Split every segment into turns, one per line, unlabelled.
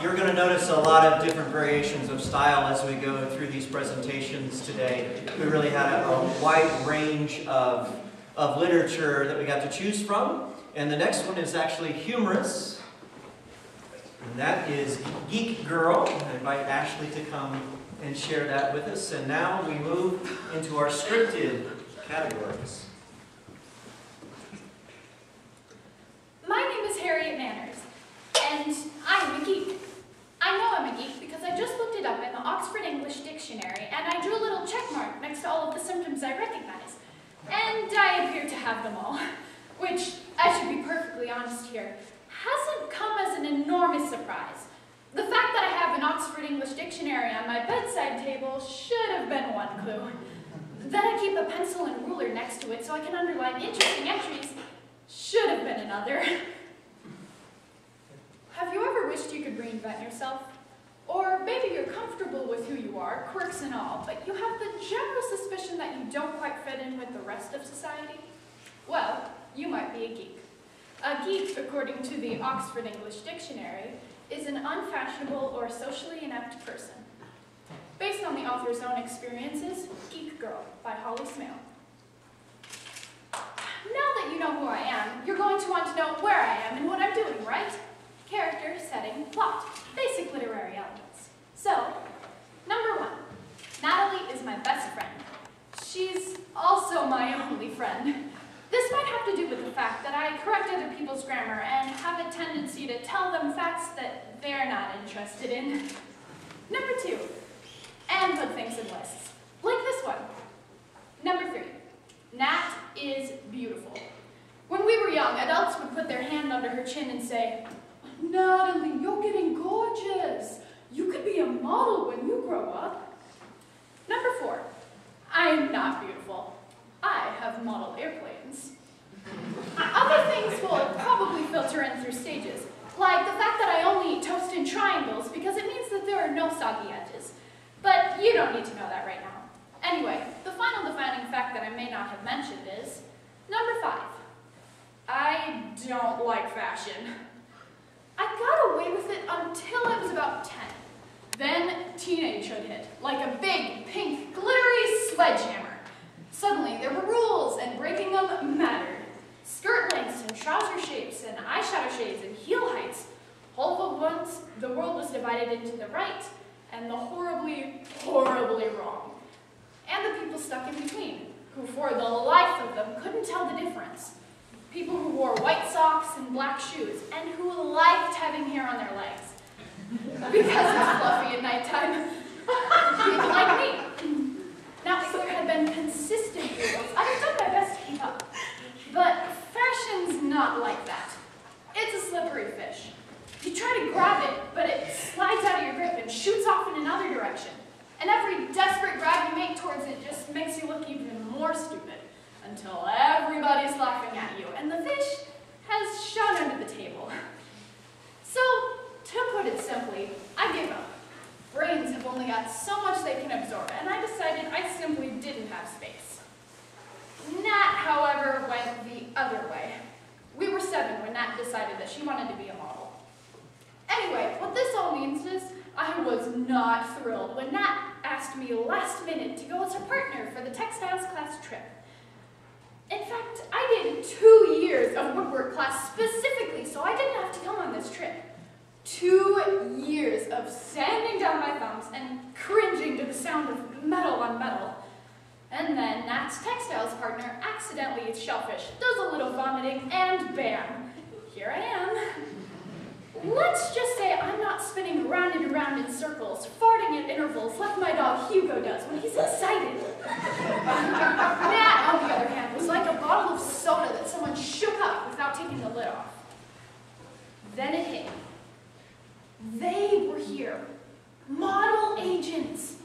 You're going to notice a lot of different variations of style as we go through these presentations today. We really had a wide range of literature that we got to choose from. And the next one is actually humorous. And that is Geek Girl. I invite Ashley to come and share that with us. And now we move into our scripted categories.
My name is Harriet Manners, and I'm a geek. I know I'm a geek because I just looked it up in the Oxford English Dictionary, and I drew a little check mark next to all of the symptoms I recognize. And I appear to have them all, which, I should be perfectly honest here, hasn't come as an enormous surprise. The fact that I have an Oxford English Dictionary on my bedside table should have been one clue. That I keep a pencil and ruler next to it so I can underline interesting entries should have been another. Have you ever wished you could reinvent yourself? Or maybe you're comfortable with who you are, quirks and all, but you have the general suspicion that you don't quite fit in with the rest of society? Well, you might be a geek. A geek, according to the Oxford English Dictionary, is an unfashionable or socially inept person. Based on the author's own experiences, Geek Girl by Holly Smale. Now that you know who I am, you're going to want to know where I am and what I'm doing, right? Character, setting, plot. Basic literary elements. So, number 1. Natalie is my best friend. She's also my only friend. This might have to do with the fact that I correct other people's grammar and have a tendency to tell them facts that they're not interested in. Number 2. And put things in lists. Like this one. Number 3. Nat is beautiful. When we were young, adults would put their hand under her chin and say, "Natalie, you're getting gorgeous. You could be a model when you grow up." Number 4. I'm not beautiful. I have model airplanes. Other things will probably filter in through stages, like the fact that I only eat toast in triangles because it means that there are no soggy edges. But you don't need to know that right now. Anyway, the final defining fact that I may not have mentioned is number 5. I don't like fashion. I got away with it until I was about 10. Then teenagehood hit, like a big, pink, glittery sledgehammer. Suddenly there were rules, and breaking them mattered. Skirt lengths and trouser shapes and eyeshadow shades and heel heights. All at once, the world was divided into the right and the horribly, horribly wrong. And the people stuck in between, who for the life of them couldn't tell the difference. People who wore white socks and black shoes, and who liked having hair on their legs. Because it's fluffy at nighttime. People like me. Now, if there had been consistent rules, I'd have done my best to keep up. But fashion's not like that. It's a slippery fish. You try to grab it, but it slides out of your grip and shoots off in another direction. And every desperate grab you make towards it just makes you look even more stupid, until everybody's laughing at you, and the fish has shot under the table. So, to put it simply, I gave up. Brains have only got so much they can absorb, and I decided I simply didn't have space. Nat, however, went the other way. We were 7 when Nat decided that she wanted to be a model. Anyway, what this all means is I was not thrilled when Nat asked me last minute to go as her partner for the textiles class trip. In fact, I did 2 years of woodwork class specifically so I didn't have to come on this trip. 2 years of sanding down my thumbs and cringing to the sound of metal on metal. And then Nat's textiles partner accidentally eats shellfish, does a little vomiting, and bam, here I am. Let's just say I'm not spinning round and around in circles, farting at intervals like my dog Hugo does when he's excited. Nat, on the other hand, was like a bottle of soda that someone shook up without taking the lid off. Then it hit me. They were here. Model agents.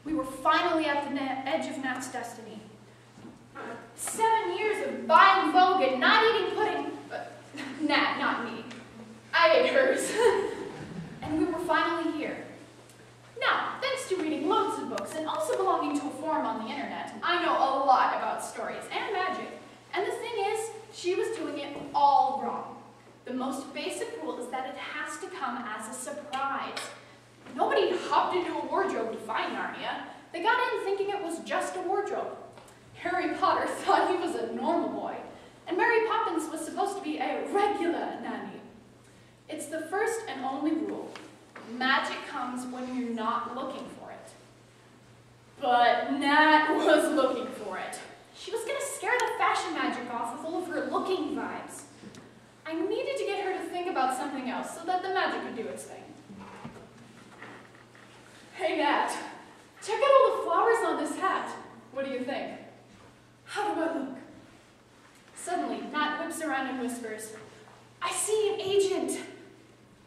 We were finally at the edge of Nat's destiny. 7 years of buying Vogue and not eating pudding. Nat, not me. I ate hers. And we were finally here. Now, thanks to reading loads of books and also belonging to a forum on the internet, I know a lot about stories and magic. And the thing is, she was doing it all wrong. The most basic rule is that it has to come as a surprise. Nobody hopped into a wardrobe to find Narnia. They got in thinking it was just a wardrobe. Harry Potter thought he was a normal boy, and Mary Poppins was supposed to be a regular nanny. It's the first and only rule. Magic comes when you're not looking for it. But Nat was looking for it. She was going to scare the fashion magic off with all of her looking vibes. I needed to get her to think about something else so that the magic would do its thing. Hey Nat, check out all the flowers on this hat. What do you think? How do I look? Suddenly, Nat whips around and whispers, I see an agent.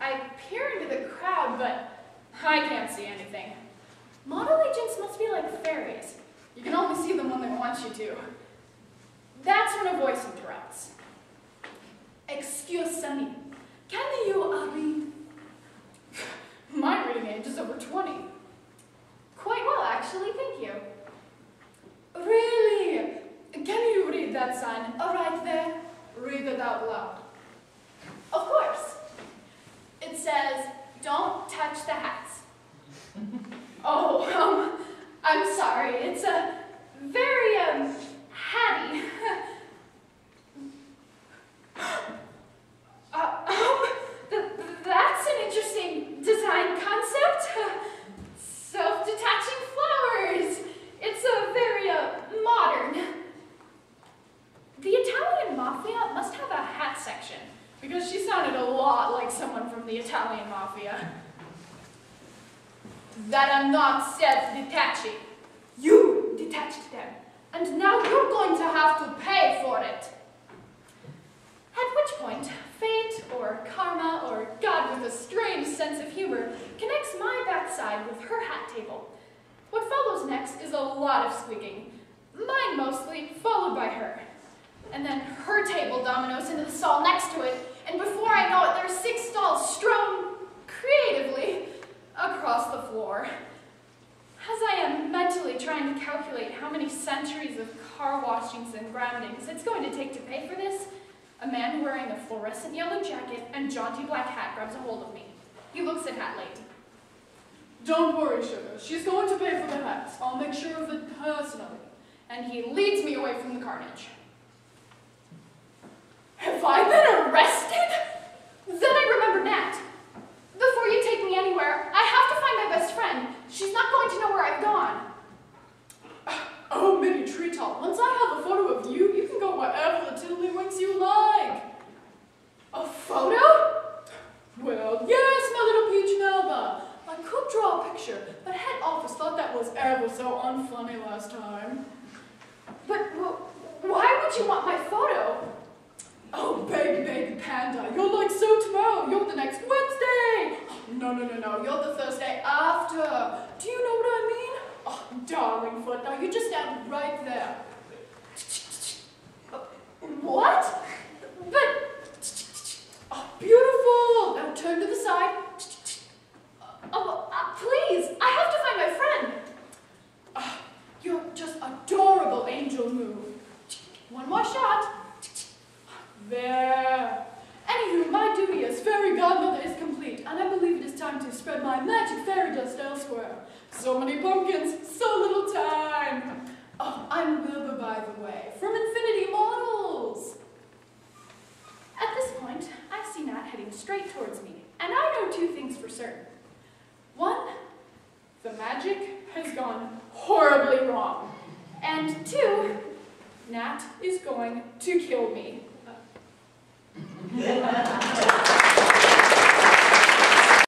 I peer into the crowd, but I can't see anything. Model agents must be like fairies. You can only see them when they want you to. That's when a voice interrupts. Excuse me, can you read? My reading age is over 20. Quite well, actually, thank you. Really? Can you read that sign right there? Read it out loud. Of course. It says, don't touch the hats. Oh, I'm sorry. It's a very, hatty. That's an interesting design concept. Self-detaching flowers. It's a very, modern. The Italian Mafia must have a hat section, because she sounded a lot like someone from the Italian Mafia. That I'm not self-detaching. You detached them, and now you're going to have to pay for it. At which point, fate, or karma, or God with a strange sense of humor, connects my backside with her hat table. What follows next is a lot of squeaking, mine mostly, followed by her. And then her table dominoes into the stall next to it, and before I know it, there are 6 stalls strewn creatively across the floor. As I am mentally trying to calculate how many centuries of car washings and groundings it's going to take to pay for this, a man wearing a fluorescent yellow jacket and jaunty black hat grabs a hold of me. He looks at Hat Lady. Don't worry, sugar. She's going to pay for the hats. I'll make sure of it personally. And he leads me away from the carnage. Have I been arrested? Then I remember Nat. Before you take me anywhere, I have to find my best friend. She's not going to know where I've gone. Oh, Minnie Treetop, once I have a photo of you, you can go wherever the tiddlywinks you like. A photo? Well, yes, my little peach Melba. I could draw a picture, but head office thought that was ever so unfunny last time. But why would you want my photo? Oh, baby panda, you're like so tomorrow. You're the next Wednesday. No, you're the Thursday after. Do you know what I mean? Oh, darling foot, now you just stand right there. What? But, oh, beautiful. Now turn to the side. Please, I have to find my friend. You're just adorable, angel move. One more shot. There. Anywho, my duty as fairy godmother is complete, and I believe it is time to spread my magic fairy dust elsewhere. So many pumpkins, so little time. Oh, I'm Wilbur, by the way, from Infinity Models. At this point, I see Nat heading straight towards me, and I know 2 things for certain. 1, the magic has gone horribly wrong. And 2, Nat is going to kill me.